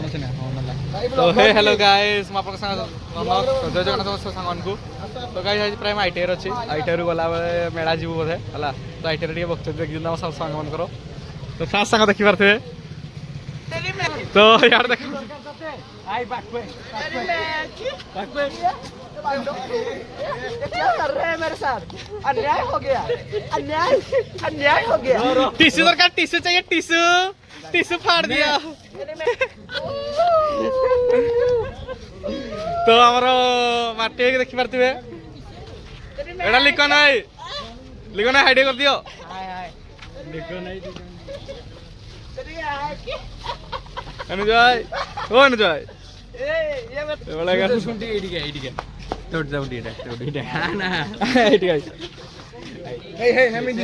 तो हे hello guys मैं आपन संग जय जगन्नाथ सांगन को तो गाइस आज प्राय आईटीआर अछि आईटीआर गला बेले मेला जीव बोधे हला तो आईटीआर टिके बक्त देख दिन सब सांग मन करो तो फास्ट सांग देखि पारथे तो यार देखो आई बैक पे क्या कर रहे हैं मेरे साथ? अन्याय हो गया, अन्याय हो गया। टिश्यू दरकार टिश्यू चाहिए टिश्यू टिश्यू फाड़ दिया तो हमारा माटी देखि पारथिबे एडा लिखन है हाइड कर दियो लिखन है अनुजय ओ अनुजय ए ये बड़ा का सुनती एडी के टोट जाऊ डीडा ना एडी गाइस हे मिदी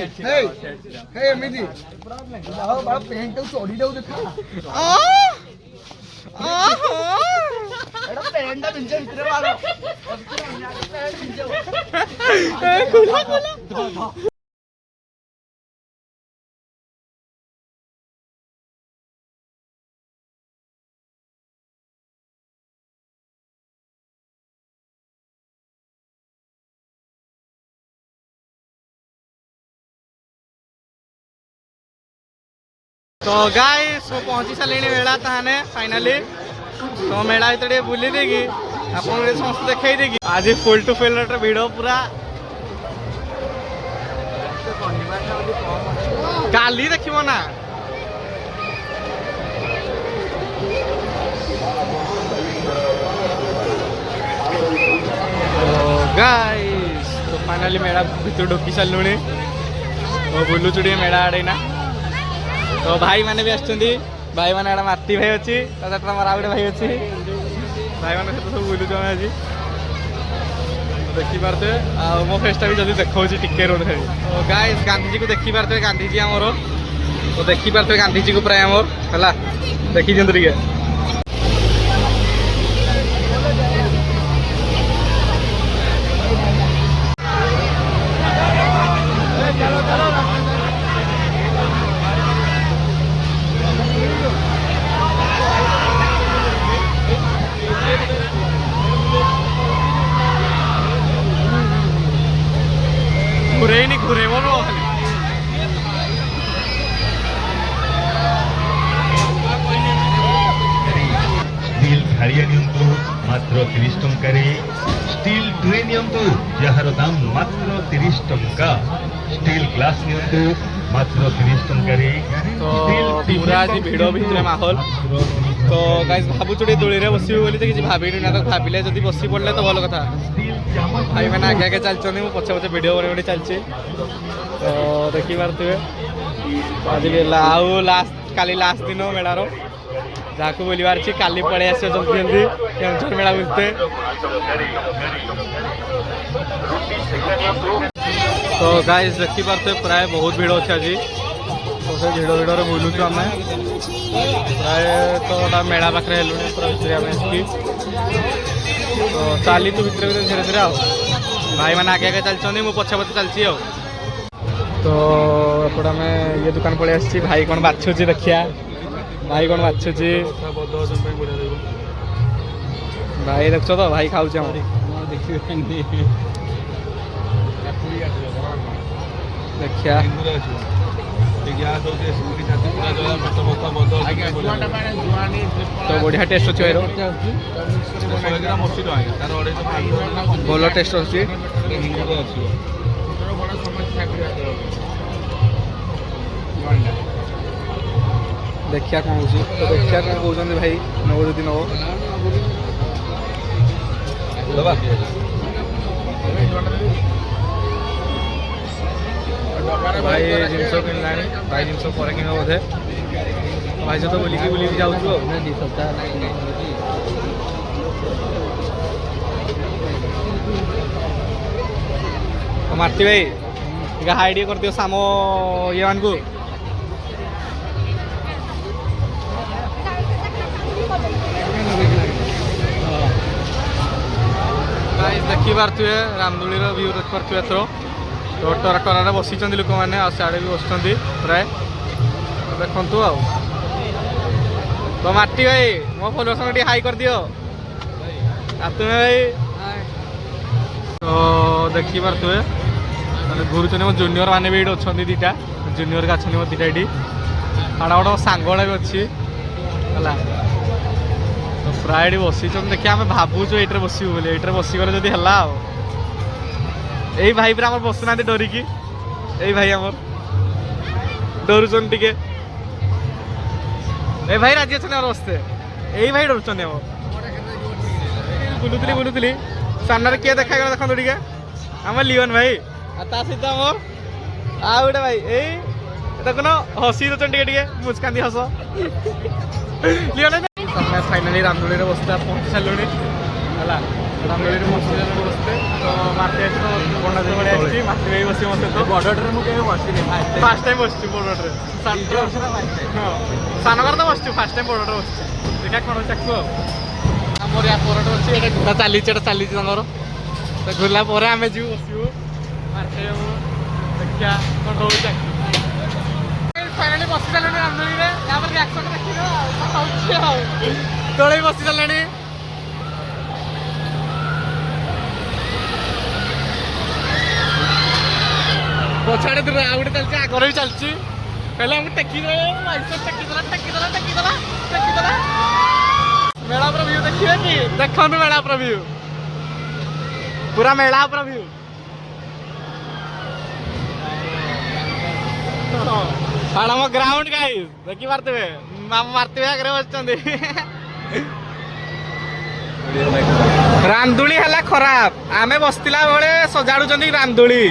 जाओ बड़ा पेंट चोरी दऊ देखा एड़ा पेंट बिंजे भीतर मारो खुला तो गाइस वो पहुंची सारे मेला ताने फाइनाली तो मेला ये बुली देगी आप समस्त देखई देगी आज फुल टू फुल भिड़ पूरा काली देखिबो ना गाइस तो फाइनाली मेला भीतर ढुकी सारे तो बुलुचु मेला आड़े ना तो भाई मैंने भी आसुँच भाई मैंने एटा माटी भाई अच्छी मोर आउ गए भाई अच्छी भाई मैंने सब बुलूँ आज देखिपे मो फेसटा भी जल्दी देखा टिके रोड तो गाइस गांधीजी को देखिपे गांधीजी आमर तो देखिपे गांधीजी को प्राय आमर है देखी दिखाँ टे घुरे बोलो स्टील थाड़िया नियंतु मात्र 30 टंका स्टील ट्रे नियंतु जार दाम मात्र 30 टंका स्टील ग्लास नियंतु मात्र 30 टंका तो पूरा आज भिड़ भितर माहौल तो गाइस भावुँ दोली रे बस किसी भाभी ना तो भाविले जब बस पड़े तो भल कथा भाई मैंने आगे आगे चलते मुझे पछे पछे भिड बने चलती तो देखिपे आज आउ लास्ट काली लास्ट दिन मेलार जहाँ को बुलवार काली पड़े आस जल्दी केवझर मेला बुलते तो गाइस देखिपे प्राय बहुत भिड़ अच्छे आज तो से भिड़ भिड़ बुलूँ आम प्राय तो मेला पाखे हेलु पूरा भितर आम तो चली तू भितर धीरे धीरे आ भाई मैंने आगे आगे चलते मुझे पछे पछे चलती तो एपटे आम ये दुकान पलि आस भाई कौन बाछुची देखिया भाई कौन बाछुची भाई देख तो भाई खाऊ देखिया तो बढ़िया टेस्ट अच्छे भल टेस्ट अच्छी देखिया कौन हो तो देखिया कौन कहते भाई नव जदि नव भाई जिनस किणला भाई जिनस पर कि बोधे भाई सहित बुलिकी बुलिकी जाऊँ मारती भाई हाई टे कर दियो साम ये मान को देखिपे रामदोली व्यू देखिपे एथर तो टराटरा बसी लोक मैंने सियाड़े भी बस प्राय देखु तो माटी भाई मो फॉलोअर्स को हाई कर दियो आ तुम्हें भाई तो देखी पारे घूरुचने मो जूनियर मैंने भी ये अच्छा दीटा जूनियर का अच्छा मो दीटा ये आड़ा गोटे सांगड़ा भी अच्छी है तो प्राय ये बसी देखिए आम भावुँ ये बसबू बोले ये बसिगले जदि है यही भाई पूरा आम बसुना डरिकी यही भाई आम डरुचन टे ए भाई राजी अच्छा बसते यही भाई डरुचन बुलूली बुलूली सामने किए देखा देखो टे आम लिओन भाई सहित आम आ गए भाई यही देखुन हसी दौन टे मुस्कानी हस लिओन फाइनाली रामदोली बसते पहुँची सारे है रामदोली बसते तो माटी तो बड़ा भाई माटी भाई बस मत तो बड़े मुझे बस फास्ट टाइम बस बड़े सानगर तो बस फास्ट टाइम बड़े बस देखा कौन चाकू आमर या परटे अच्छे घुरा चली चली तो घुरला आम जी बसबू माटी देखा कौन हो फाइनाली बसी सारे रामदोली रिएक्शन देखिए तले बसी सारे पछाड़े दूर आ गए चलती आगे भी चलती पहले हमको टेकीदेला मेला पर व्यू देखिए कि देखु मेला पर व्यू पूरा मेला पर व्यू आम ग्राउंड गाइस देखी पारे मारते आगे बस रामदोली है खराब आम बसला बेले सजाड़ुं रामदोली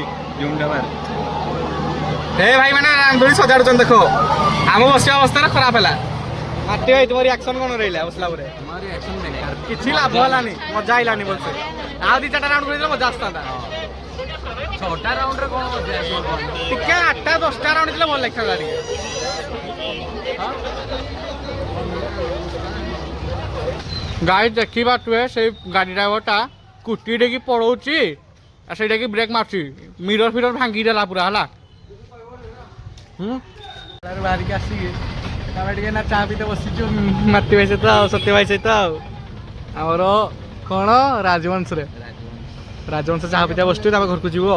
हे भाई मैंने रामदोली सजाड़ुन देखो आम बस अवस्था खराब है माटी भाई तुम रिएक्शन कौन रहा बसला किसी लाभ है मजा आईलानी बोलते आ दी चार राउंड कर मजा आसता 6टा राउंड रे कौन मजा टिके 8टा 10टा राउंड भल लगता गाड़ी देखी पारे से गाड़ी ड्राइवरटा स्कूटी की पड़ोची से ब्रेक मार्ची मिरर फिरर भांगी देला पूरा है बाहर के आसिक ना चा पीते बसीचु माटी भाई सहित सत्य भाई सहित आमर कौन राजवंश रे राजवंश चाह पीते बसचु घर को जीव आ